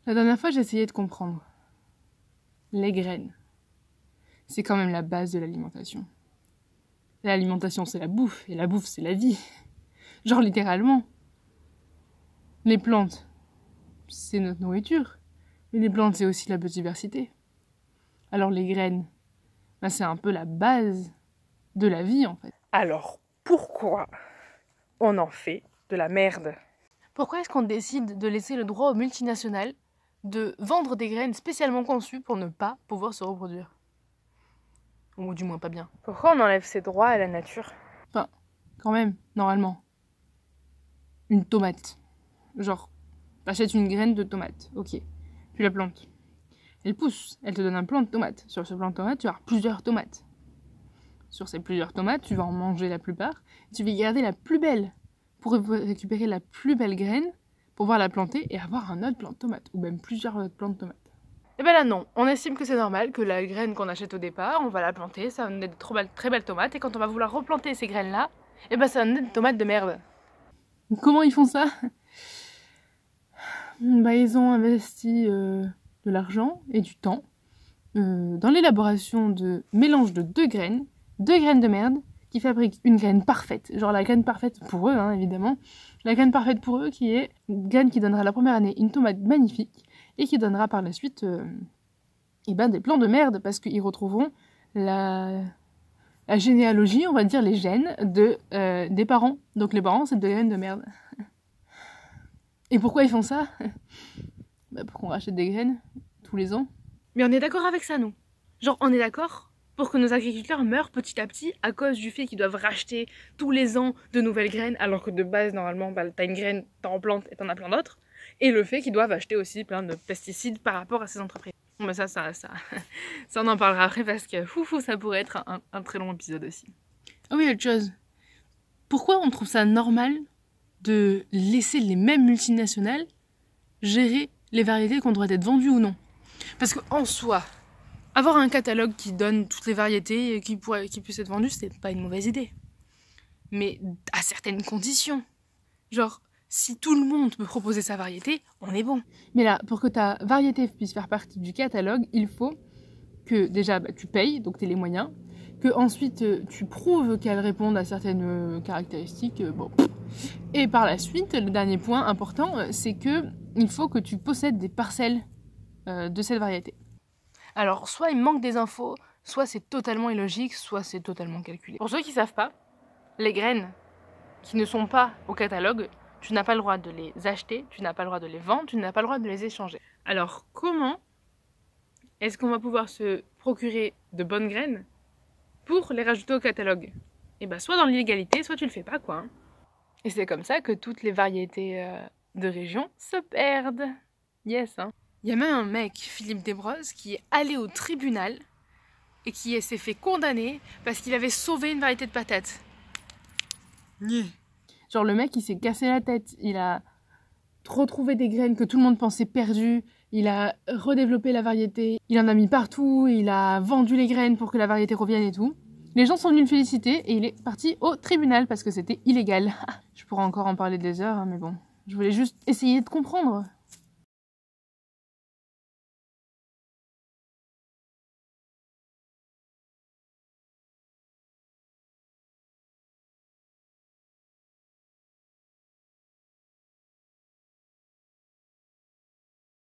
La dernière fois, j'essayais de comprendre. Les graines, c'est quand même la base de l'alimentation. L'alimentation, c'est la bouffe, et la bouffe, c'est la vie. Genre littéralement. Les plantes, c'est notre nourriture. Mais les plantes, c'est aussi la biodiversité. Alors les graines, ben, c'est un peu la base de la vie, en fait. Alors, pourquoi on en fait de la merde? Pourquoi est-ce qu'on décide de laisser le droit aux multinationales de vendre des graines spécialement conçues pour ne pas pouvoir se reproduire? Ou du moins pas bien. Pourquoi on enlève ces droits à la nature? Enfin, quand même, normalement. Une tomate. Genre, t'achètes une graine de tomate, ok. Tu la plantes. Elle pousse, elle te donne un plant de tomate. Sur ce plant de tomate, tu vas avoir plusieurs tomates. Sur ces plusieurs tomates, tu vas en manger la plupart. Tu vas garder la plus belle pour récupérer la plus belle graine, pour pouvoir la planter et avoir un autre plant de tomate. Ou même plusieurs autres plants de tomate. Et ben là non, on estime que c'est normal que la graine qu'on achète au départ, on va la planter, ça va donner de très belles tomates, et quand on va vouloir replanter ces graines-là, et ben ça va donner des tomates de merde. Comment ils font ça? Bah ils ont investi de l'argent et du temps dans l'élaboration de mélange de deux graines de merde, qui fabriquent une graine parfaite, genre la graine parfaite pour eux, hein, évidemment, la graine parfaite pour eux qui est une graine qui donnera la première année une tomate magnifique, et qui donnera par la suite des plants de merde, parce qu'ils retrouveront la généalogie, on va dire les gènes des parents. Donc les parents, c'est de graines de merde. Et pourquoi ils font ça? Pour qu'on rachète des graines tous les ans. Mais on est d'accord avec ça, nous? Genre, on est d'accord pour que nos agriculteurs meurent petit à petit à cause du fait qu'ils doivent racheter tous les ans de nouvelles graines, alors que de base, normalement, t'as une graine, t'en replantes et t'en as plein d'autres. Et le fait qu'ils doivent acheter aussi plein de pesticides par rapport à ces entreprises. Bon, bah ça on en parlera après, parce que ça pourrait être un très long épisode aussi. Ah oui, autre chose. Pourquoi on trouve ça normal de laisser les mêmes multinationales gérer les variétés qu'on doit être vendues ou non? Parce qu'en soi, avoir un catalogue qui donne toutes les variétés qui puissent être vendues, c'est pas une mauvaise idée. Mais à certaines conditions. Genre, si tout le monde peut proposer sa variété, on est bon. Mais là, pour que ta variété puisse faire partie du catalogue, il faut que déjà tu payes, donc tu aies les moyens, que ensuite tu prouves qu'elle réponde à certaines caractéristiques. Bon. Et par la suite, le dernier point important, c'est que il faut que tu possèdes des parcelles de cette variété. Alors, soit il manque des infos, soit c'est totalement illogique, soit c'est totalement calculé. Pour ceux qui savent pas, les graines qui ne sont pas au catalogue, tu n'as pas le droit de les acheter, tu n'as pas le droit de les vendre, tu n'as pas le droit de les échanger. Alors, comment est-ce qu'on va pouvoir se procurer de bonnes graines pour les rajouter au catalogue? Et bah, soit dans l'illégalité, soit tu le fais pas, quoi. Hein. Et c'est comme ça que toutes les variétés de région se perdent. Yes, hein. Il y a même un mec, Philippe Desbrosses, qui est allé au tribunal et qui s'est fait condamner parce qu'il avait sauvé une variété de patates. Genre le mec, il s'est cassé la tête, il a retrouvé des graines que tout le monde pensait perdues, il a redéveloppé la variété, il en a mis partout, il a vendu les graines pour que la variété revienne et tout. Les gens sont venus le féliciter et il est parti au tribunal parce que c'était illégal. Je pourrais encore en parler des heures, hein, mais bon, je voulais juste essayer de comprendre.